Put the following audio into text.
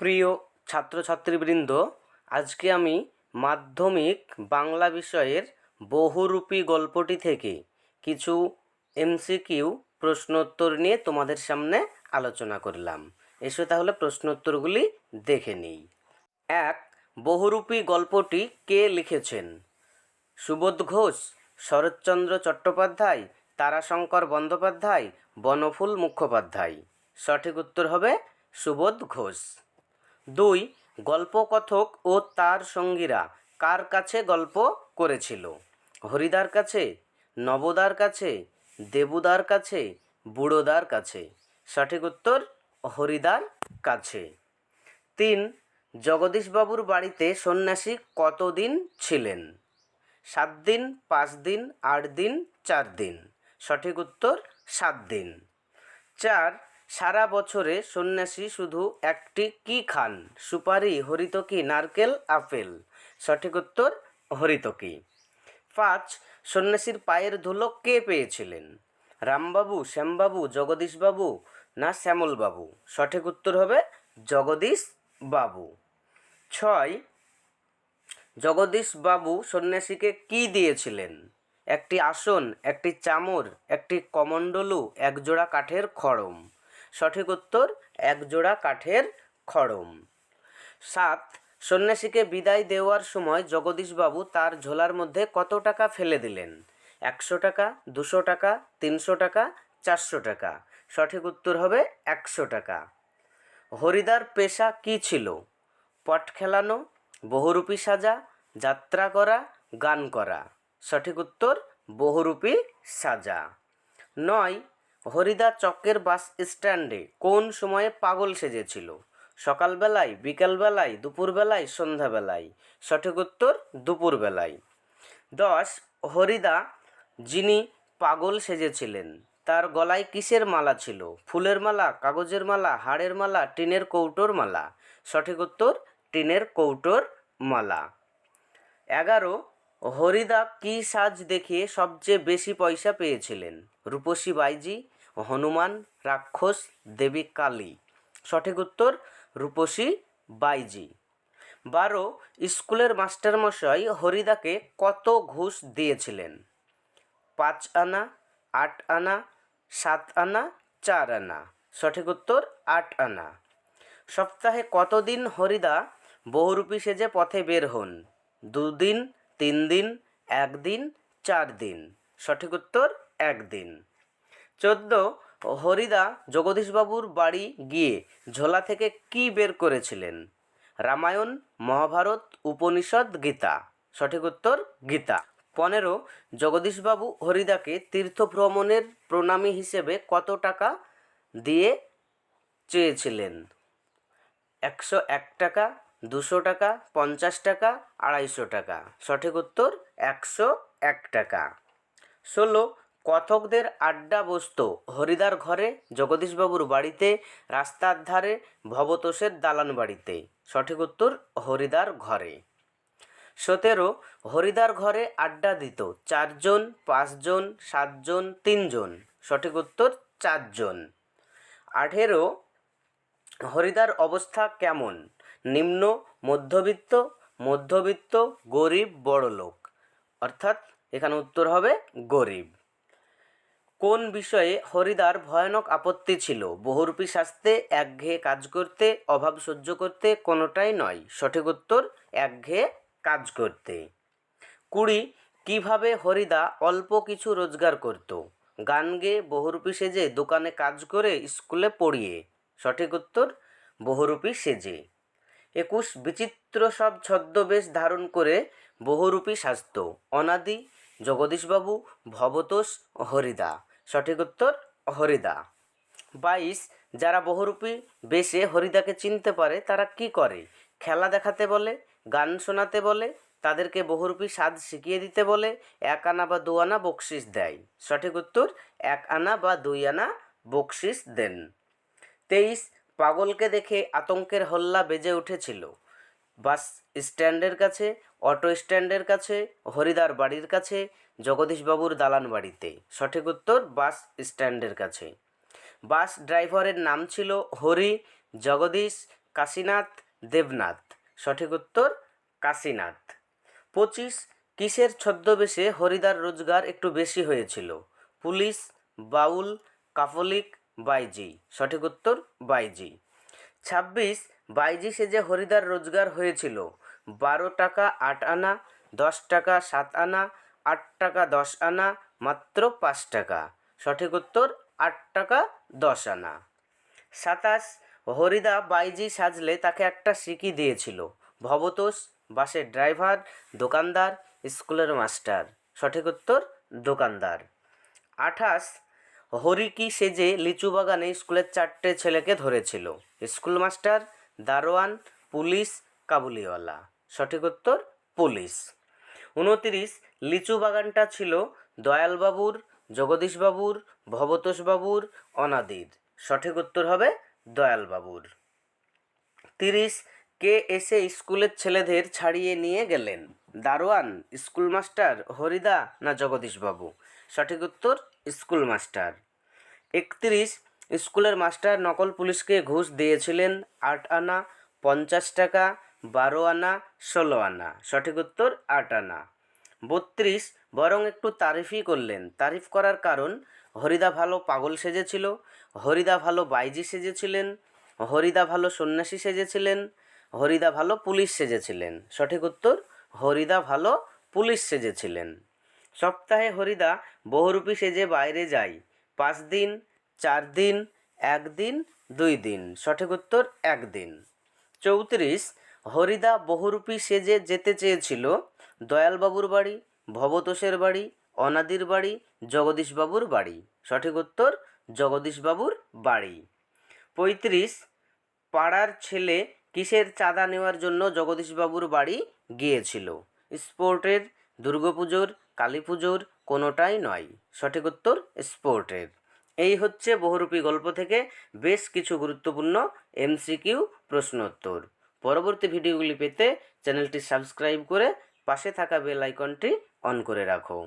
প্রিয় ছাত্রছাত্রীবৃন্দ, আজকে আমি মাধ্যমিক বাংলা বিষয়ের বহুরূপী গল্পটি থেকে কিছু এমসিকিউ প্রশ্নোত্তর নিয়ে তোমাদের সামনে আলোচনা করলাম। এসো তাহলে প্রশ্নোত্তরগুলি দেখে নিই। এক, বহুরূপী গল্পটি কে লিখেছেন? সুবোধ ঘোষ, শরৎচন্দ্র চট্টোপাধ্যায়, তারাশঙ্কর বন্দ্যোপাধ্যায়, বনফুল মুখোপাধ্যায়। সঠিক উত্তর হবে সুবোধ ঘোষ। দুই, গল্পকথক ও তার সঙ্গীরা কার কাছে গল্প করেছিল? হরিদার কাছে, নবদার কাছে, দেবুদার কাছে, বুড়োদার কাছে। সঠিক উত্তর হরিদার কাছে। তিন, জগদীশবাবুর বাড়িতে সন্ন্যাসী কতদিন ছিলেন? 7 দিন, 5 দিন, 8 দিন, 4 দিন। সঠিক উত্তর 7 দিন। 4, সারা বছরে সন্ন্যাসী শুধু একটি কি খান? সুপারি, হরিতকি, নারকেল, আপেল। সঠিক উত্তর হরিতকি। 5, সন্ন্যাসীর পায়ের ধুলো কে পেয়েছিলেন? রামবাবু, শ্যামবাবু, জগদীশবাবু না শ্যামলবাবু? সঠিক উত্তর হবে জগদীশবাবু। 6, জগদীশবাবু সন্ন্যাসীকে কি দিয়েছিলেন? একটি আসন, একটি চামর, একটি কমণ্ডলু, একজোড়া কাঠের খড়ম। সঠিক উত্তর একজোড়া কাঠের খড়ম। 7, সন্ন্যাসীকে বিদায় দেওয়ার সময় জগদীশবাবু তার ঝোলার মধ্যে কত টাকা ফেলে দিলেন? 100 টাকা, 200 টাকা, 300 টাকা, 400 টাকা। সঠিক উত্তর হবে 100 টাকা। হরিদার পেশা কি ছিল? পট খেলানো, বহুরূপী সাজা, যাত্রা করা, গান করা। সঠিক উত্তর বহুরূপী সাজা। 9, হরিদা চকের বাস স্ট্যান্ডে কোন সময়ে পাগল সেজেছিল? সকালবেলায়, বিকালবেলায়, দুপুরবেলায়, সন্ধ্যাবেলায়। সঠিক উত্তর দুপুরবেলায়। 10, হরিদা যিনি পাগল সেজেছিলেন তার গলায় কিসের মালা ছিল? ফুলের মালা, কাগজের মালা, হাড়ের মালা, টিনের কৌটোর মালা। সঠিক উত্তর টিনের কৌটোর মালা। 11, হরিদা কি সাজ দেখিয়ে সবচেয়ে বেশি পয়সা পেয়েছিলেন? রূপসী বাইজি, হনুমান, রাক্ষস, দেবী কালী। সঠিক উত্তর রূপসী বাইজি। 12, স্কুলের মাস্টারমশাই হরিদাকে কত ঘুষ দিয়েছিলেন? 5 আনা, 8 আনা, 7 আনা, 4 আনা। সঠিক উত্তর 8 আনা। সপ্তাহে কতদিন হরিদা বহুরূপী সেজে পথে বের হন? 2 দিন, 3 দিন, 1 দিন, 4 দিন। সঠিক উত্তর 1 দিন। 14, হরিদা জগদীশবাবুর বাড়ি গিয়ে ঝোলা থেকে কি বের করেছিলেন? রামায়ণ, মহাভারত, উপনিষদ, গীতা। সঠিক উত্তর গীতা। 15, জগদীশবাবু হরিদাকে তীর্থভ্রমণের প্রণামী হিসেবে কত টাকা দিয়ে চেয়েছিলেন? 101 টাকা, 200 টাকা, 50 টাকা, 250 টাকা। সঠিক উত্তর 101 টাকা। 16, কথকদের আড্ডা বসত হরিদার ঘরে, জগদীশবাবুর বাড়িতে, রাস্তার ধারে, ভবতোষের দালান বাড়িতে। সঠিক উত্তর হরিদার ঘরে। 17, হরিদার ঘরে আড্ডা দিত 4 জন, 5 জন, 7 জন, 3 জন। সঠিক উত্তর 4 জন। 18, হরিদার অবস্থা কেমন? নিম্ন, মধ্যবিত্ত, মধ্যবিত্ত, গরিব, বড়লোক। অর্থাৎ এখানে উত্তর হবে গরিব। কোন বিষয়ে হরিদার ভয়ানক আপত্তি ছিল? বহুরূপী সাজতে, একঘেয়ে কাজ করতে, অভাব সহ্য করতে, কোনোটাই নয়। সঠিক উত্তর একঘেয়ে কাজ করতে। 20, কিভাবে হরিদা অল্প কিছু রোজগার করত? গান গেয়ে, বহুরূপী সেজে, দোকানে কাজ করে, স্কুলে পড়িয়ে। সঠিক উত্তর বহুরূপী সেজে। 21, বিচিত্র সব ছদ্মবেশ ধারণ করে বহুরূপী সাজত। অনাদি, জগদীশবাবু, ভবতোষ, হরিদা। সঠিক উত্তর হরিদা। 22, যারা বহুরূপী বেশে হরিদাকে চিনতে পারে তারা কি করে? খেলা দেখাতে বলে, গান শোনাতে বলে, তাদেরকে বহুরূপী সাজ শিখিয়ে দিতে বলে, 1 আনা বা 2 আনা বকশিস দেয়। সঠিক উত্তর 1 আনা বা 2 আনা বকশিস দেন। 23, পাগলকে দেখে আতঙ্কের হল্লা বেজে উঠেছিল বাস স্ট্যান্ডের কাছে, অটো স্ট্যান্ডের কাছে, হরিদার বাড়ির কাছে, জগদীশবাবুর দালান বাড়িতে। সঠিক উত্তর বাস স্ট্যান্ডের কাছে। বাস ড্রাইভারের নাম ছিল হরি, জগদীশ, কাশীনাথ, দেবনাথ। সঠিক উত্তর কাশীনাথ। 25 কিসের ছদ্মবেশে হরিদার রোজগার একটু বেশি হয়েছিল? পুলিশ, বাউল, কাফলিক, বাইজি। সঠিক উত্তর বাইজি। 26 বাইজি সেজে হরিদার রোজগার হয়েছিল 12 টাকা 8 আনা, 10 টাকা 7 আনা, 8 টাকা 10 আনা, মাত্র 5 টাকা। সঠিক উত্তর 8 টাকা 10 আনা। 27 হরিদা বাইজি সাজলে তাকে একটা সিকি দিয়েছিল? ভবতোষ, বাসের ড্রাইভার, দোকানদার, স্কুলের মাস্টার। সঠিক উত্তর দোকানদার। 28 হরি কি সেজে লিচু বাগানে স্কুলের 4টে ছেলেকে ধরেছিল? স্কুল মাস্টার, দারোয়ান, পুলিশ, কাবুলিওয়ালা। সঠিক উত্তর পুলিশ। 29 লিচু বাগানটা ছিল দয়ালবাবুর, জগদীশবাবুর, ভবতোষবাবুর, অনাদির। সঠিক উত্তর হবে দয়ালবাবুর। 30 কে এসে স্কুলের ছেলেদের ছাড়িয়ে নিয়ে গেলেন? দারোয়ান, স্কুল মাস্টার, হরিদা না জগদীশবাবু? সঠিক উত্তর স্কুল মাস্টার। 31 স্কুলের মাস্টার নকল পুলিশকে ঘুষ দিয়েছিলেন 8 আনা, 50 টাকা, 12 আনা, 16 আনা। সঠিক উত্তর 8 আনা। 32 বরং একটু তারিফই করলেন। তারিফ করার কারণ? হরিদা ভালো পাগল সেজেছিল, হরিদা ভালো বাইজি সেজেছিলেন, হরিদা ভালো সন্ন্যাসী সেজেছিলেন, হরিদা ভালো পুলিশ সেজেছিলেন। সঠিক উত্তর হরিদা ভালো পুলিশ সেজেছিলেন। সপ্তাহে হরিদা বহুরূপী সেজে বাইরে যায় 5 দিন, 4 দিন, 1 দিন, 2 দিন। সঠিক উত্তর 1 দিন। 34 হরিদা বহুরূপী সেজে যেতে চেয়েছিল দয়ালবাবুর বাড়ি, ভবতোষের বাড়ি, অনাদির বাড়ি, জগদীশবাবুর বাড়ি। সঠিক উত্তর জগদীশবাবুর বাড়ি। 35 পাড়ার ছেলে কিসের চাঁদা নেওয়ার জন্য জগদীশবাবুর বাড়ি গিয়েছিল? স্পোর্টের, দুর্গাপুজোর, কালী পুজোর, কোনোটাই নয়। সঠিক উত্তর স্পোর্টের। এই হচ্ছে বহুরূপী গল্প থেকে বেশ কিছু গুরুত্বপূর্ণ এমসিকিউ প্রশ্নোত্তর। পরবর্তী ভিডিওগুলি পেতে চ্যানেলটি সাবস্ক্রাইব করে পাশে থাকা বেল আইকনটি অন করে রাখো।